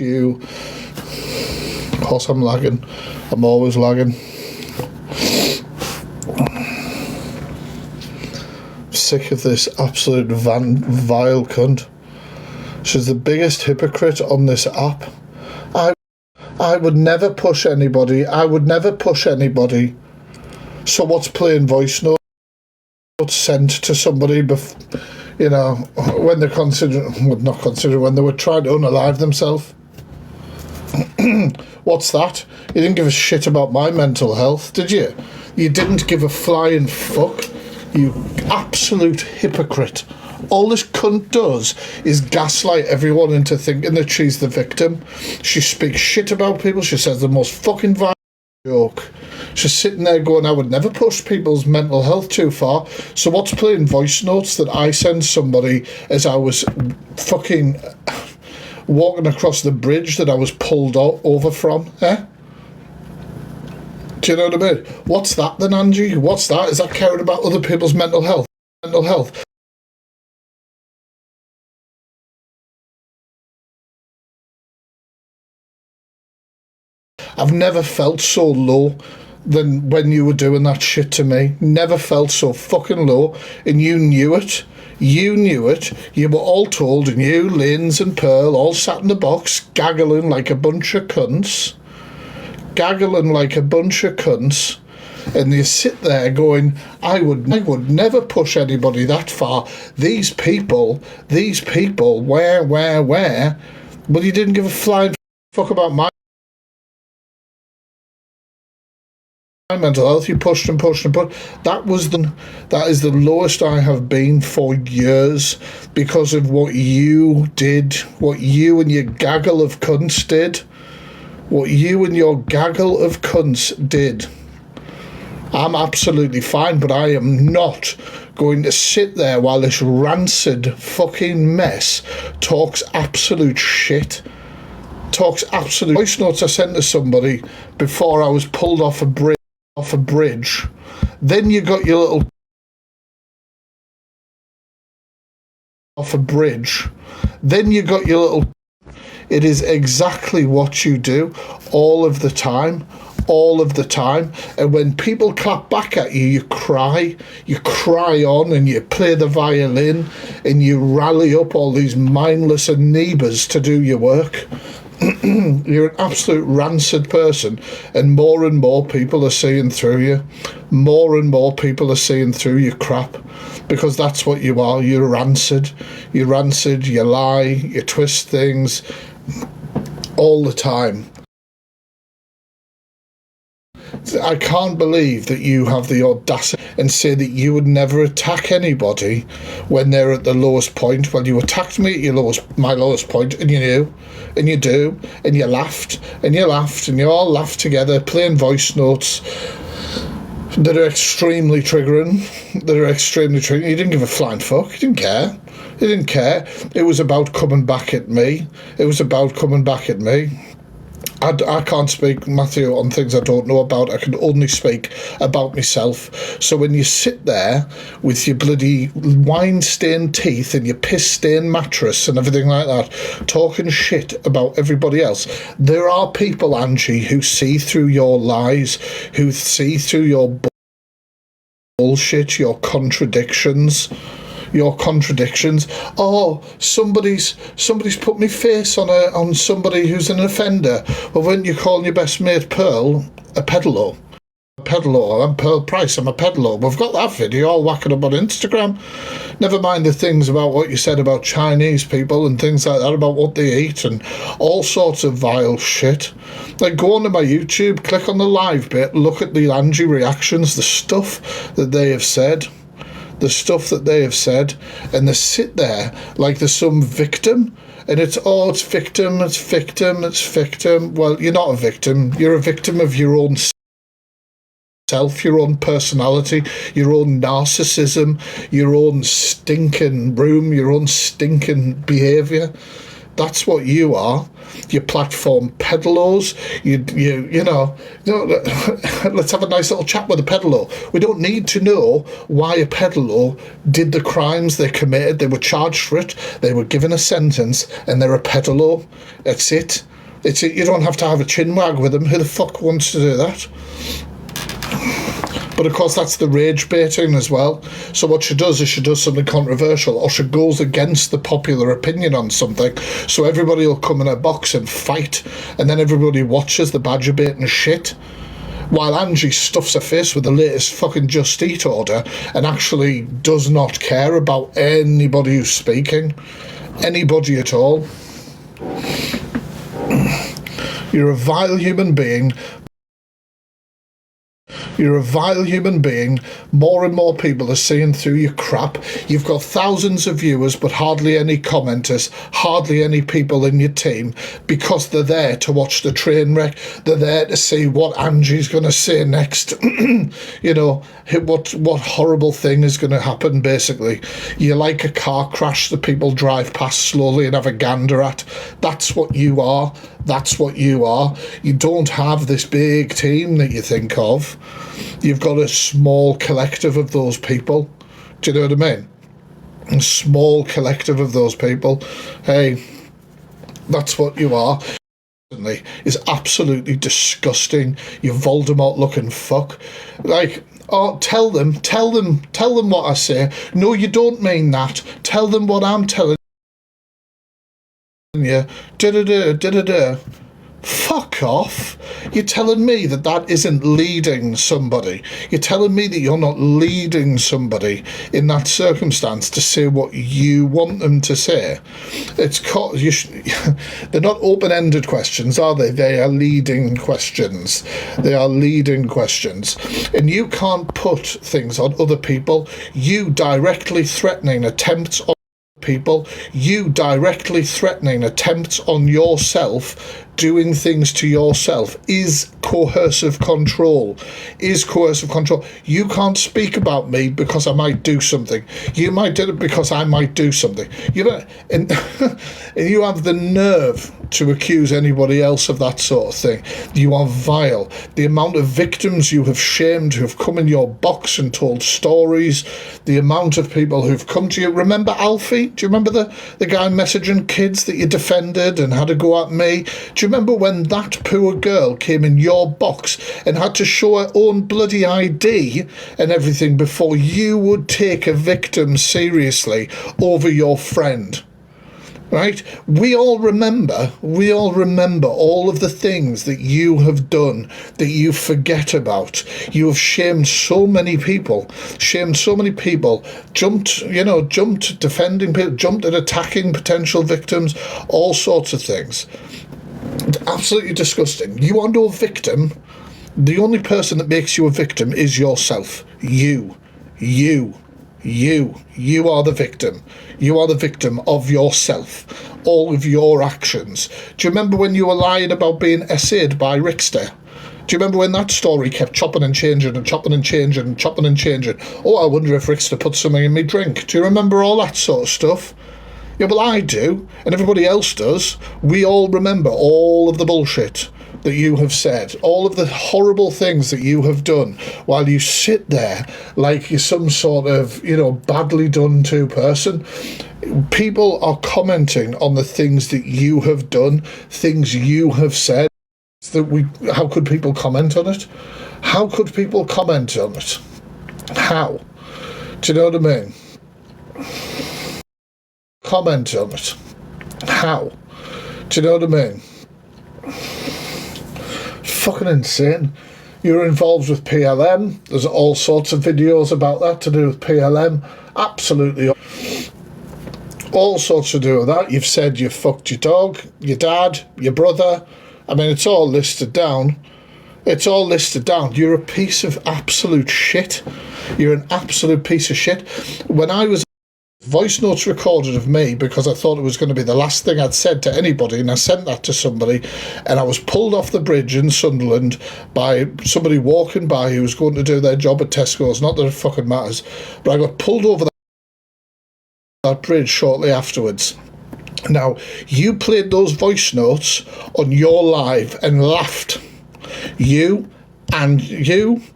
you. Of course I'm lagging. I'm always lagging. Sick of this absolute vile cunt. She's the biggest hypocrite on this app. I would never push anybody. I would never push anybody. So what's playing voice notes sent to somebody, you know, when they're when they were trying to unalive themselves? What's that? You didn't give a shit about my mental health, did you? You didn't give a flying fuck. You absolute hypocrite. All this cunt does is gaslight everyone into thinking that she's the victim. She speaks shit about people. She says the most fucking vile joke. She's sitting there going, I would never push people's mental health too far. So what's playing voice notes that I send somebody as I was fucking walking across the bridge that I was pulled over from, eh? Do you know what I mean? What's that then, Angie? What's that? Is that caring about other people's mental health? Mental health. I've never felt so low than when you were doing that shit to me. Never felt so fucking low, and you knew it. You knew it. You were all told, and you, Linz and Pearl, all sat in the box, gaggling like a bunch of cunts. Gaggling like a bunch of cunts. And you sit there going, I would never push anybody that far. These people, where? Well, you didn't give a flying fuck about my mental health. You pushed and pushed and pushed. That is the lowest I have been for years because of what you did, what you and your gaggle of cunts did. What you and your gaggle of cunts did. I'm absolutely fine, but I am not going to sit there while this rancid fucking mess talks absolute shit. Talks absolute voice notes I sent to somebody before I was pulled off a bridge. Then you got your little off a bridge. Then you got your little. It is exactly what you do all of the time. And when people clap back at you, you cry on and you play the violin and you rally up all these mindless amoebas to do your work. You're an absolute rancid person, and more people are seeing through you. More and more people are seeing through your crap, because that's what you are. You're rancid, you lie, you twist things all the time. I can't believe that you have the audacity and say that you would never attack anybody when they're at the lowest point. Well, you attacked me at my lowest point, and you knew, and you do, and you laughed, and you all laughed together, playing voice notes that are extremely triggering. You didn't give a flying fuck. You didn't care. It was about coming back at me. I can't speak, Matthew, on things I don't know about. I can only speak about myself. So when you sit there with your bloody wine-stained teeth and your piss-stained mattress and everything like that, talking shit about everybody else, there are people, Angie, who see through your lies, who see through your bullshit, your contradictions. Oh, somebody's put me face on somebody who's an offender. Well, weren't you calling your best mate Pearl a peddler? I'm Pearl Price, I'm a peddler. We've got that video all whacking up on Instagram. Never mind the things about what you said about Chinese people and things like that, about what they eat and all sorts of vile shit. Like, go onto my YouTube, click on the live bit, look at the Angie reactions, the stuff that they have said. And they sit there like there's some victim, and it's victim. Well, you're not a victim. You're a victim of your own self, your own personality, your own narcissism, your own stinking room, your own stinking behaviour. That's what you are. You platform peddlers. You know, let's have a nice little chat with a peddler. We don't need to know why a peddler did the crimes they committed. They were charged for it. They were given a sentence, and they're a peddler. That's it. You don't have to have a chinwag with them. Who the fuck wants to do that? But of course, that's the rage baiting as well. So what she does is she does something controversial, or she goes against the popular opinion on something. So everybody will come in her box and fight, and then everybody watches the badger baiting shit. While Angie stuffs her face with the latest fucking Just Eat order and actually does not care about anybody who's speaking. Anybody at all. You're a vile human being. You're a vile human being. More and more people are seeing through your crap. You've got thousands of viewers, but hardly any commenters, hardly any people in your team, because they're there to watch the train wreck. They're there to see what Angie's going to say next. You know, what horrible thing is going to happen, basically. You're like a car crash that people drive past slowly and have a gander at. That's what you are. That's what you are. You don't have this big team that you think of. You've got a small collective of those people. Do you know what I mean? A small collective of those people. Hey, that's what you are. Is absolutely disgusting. You Voldemort looking fuck. Like, oh, tell them what I say. No, you don't mean that. Tell them what I'm telling you. Da-da-da. Fuck off. You're telling me that isn't leading somebody. You're telling me that you're not leading somebody in that circumstance to say what you want them to say. They're not open-ended questions, are they? They are leading questions. They are leading questions. And you can't put things on other people. You directly threatening attempts on people, you directly threatening attempts on yourself, doing things to yourself, is coercive control. You can't speak about me because I might do something. You might do it because I might do something. And you have the nerve to accuse anybody else of that sort of thing. You are vile. The amount of victims you have shamed who have come in your box and told stories, the amount of people who've come to you. Remember Alfie? Do you remember the guy messaging kids that you defended and had to go at me? Do you remember when that poor girl came in your box and had to show her own bloody ID and everything before you would take a victim seriously over your friend? Right? We all remember all of the things that you have done that you forget about. You have shamed so many people, jumped defending people, jumped at attacking potential victims, all sorts of things. It's absolutely disgusting. You are no victim. The only person that makes you a victim is yourself. You are the victim. You are the victim of yourself. All of your actions. Do you remember when you were lying about being essayed by Rickster? Do you remember when that story kept chopping and changing and chopping and changing and chopping and changing? Oh, I wonder if Rickster put something in me drink. Do you remember all that sort of stuff? Yeah, well, I do, and everybody else does. We all remember all of the bullshit that you have said, all of the horrible things that you have done, while you sit there like you're some sort of, badly done to person. People are commenting on the things that you have done, things you have said. How could people comment on it? How could people comment on it? How? Do you know what I mean? Comment on it. How? Do you know what I mean? Fucking insane. You're involved with PLM. There's all sorts of videos about that to do with PLM. Absolutely. All sorts to do with that. You've said you fucked your dog, your dad, your brother. I mean, it's all listed down. It's all listed down. You're a piece of absolute shit. You're an absolute piece of shit. When I was voice notes recorded of me, because I thought it was going to be the last thing I'd said to anybody, and I sent that to somebody, and I was pulled off the bridge in Sunderland by somebody walking by who was going to do their job at Tesco's. Not that it fucking matters, but I got pulled over that bridge shortly afterwards. Now, you played those voice notes on your live and laughed. You,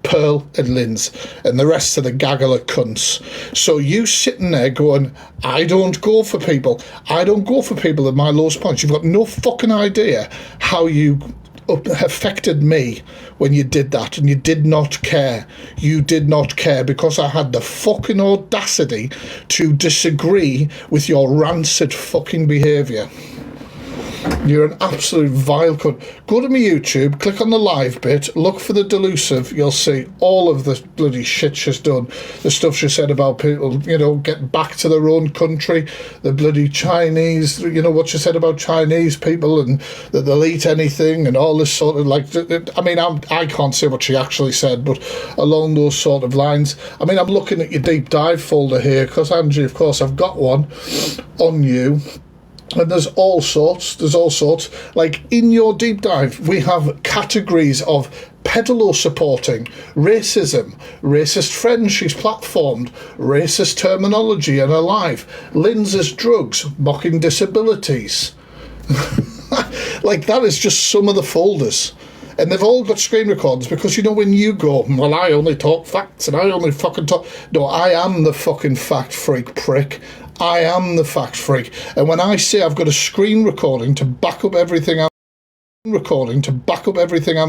Pearl and Linz, and the rest of the gaggle of cunts. So you sitting there going, I don't go for people at my lowest points. You've got no fucking idea how you affected me when you did that, and you did not care. You did not care because I had the fucking audacity to disagree with your rancid fucking behaviour. You're an absolute vile cunt. Go to my YouTube, click on the live bit, look for the delusive. You'll see all of the bloody shit she's done. The stuff she said about people, you know, getting back to their own country. The bloody Chinese, you know, what she said about Chinese people and that they'll eat anything and all this sort of, like, I mean, I can't say what she actually said, but along those sort of lines. I mean, I'm looking at your deep dive folder here because, Angie, of course, I've got one on you. And there's all sorts. Like, in your deep dive, we have categories of pedalo supporting, racism, racist friends she's platformed, racist terminology in her life, Lindsay's drugs, mocking disabilities. Like, that is just some of the folders. And they've all got screen recordings because, you know, when you go, well, I only talk facts and I only fucking talk... No, I am the fucking fact freak prick. I am the fact freak. And when I say I've got a screen recording to back up everything I'm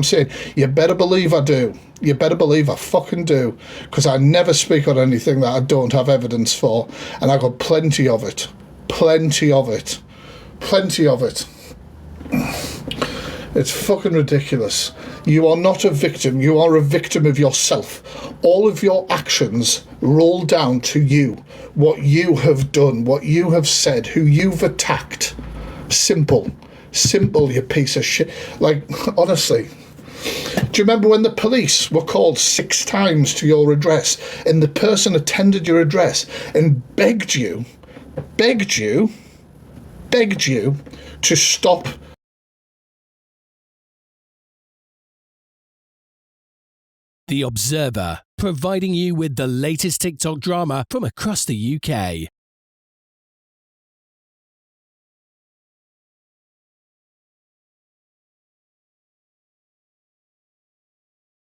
saying, you better believe I do. You better believe I fucking do. Because I never speak on anything that I don't have evidence for. And I got plenty of it. Plenty of it. It's fucking ridiculous. You are not a victim. You are a victim of yourself. All of your actions roll down to you. What you have done, what you have said, who you've attacked. Simple. Simple, you piece of shit. Like, honestly. Do you remember when the police were called 6 times to your address and the person attended your address and begged you to stop? The Observer, providing you with the latest TikTok drama from across the UK.